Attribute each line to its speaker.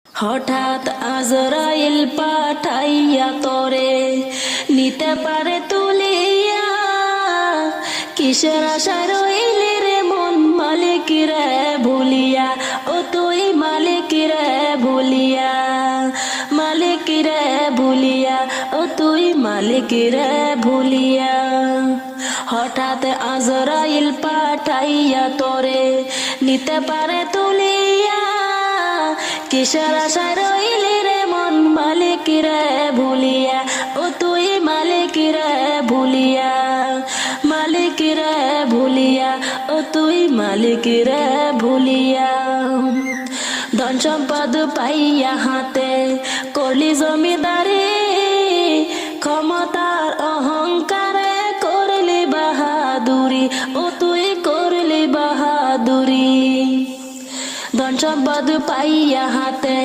Speaker 1: হঠাৎ আজরাইল পাঠাইয়া তরে নিতে পারে তুলিয়া, কিসের আশায় রইলি রে মন মালিক রে ভুলিয়া, ও তুই মালিক রে ভুলিয়া, মালিক রে ভুলিয়া, ও তুই মালিক রে ভুলিয়া। হঠাৎ আজরাইল পাঠাইয়া তরে নিতে পারে তুলিয়া, কিসের আশায় রইলি রে মন মালিক রে ভুলিয়া, ও তুই মালিক রে ভুলিয়া, মালিক রে ভুলিয়া, ও তুই মালিক রে ভুলিয়া। ধন সম্পদ পাইয়া হাতে করলি জমিদারি, ক্ষমতার অহংকারে করলি বাহাদুরি, ও তুই করলি বাহাদুরি। ধন সম্পদ পাইয়া হাতে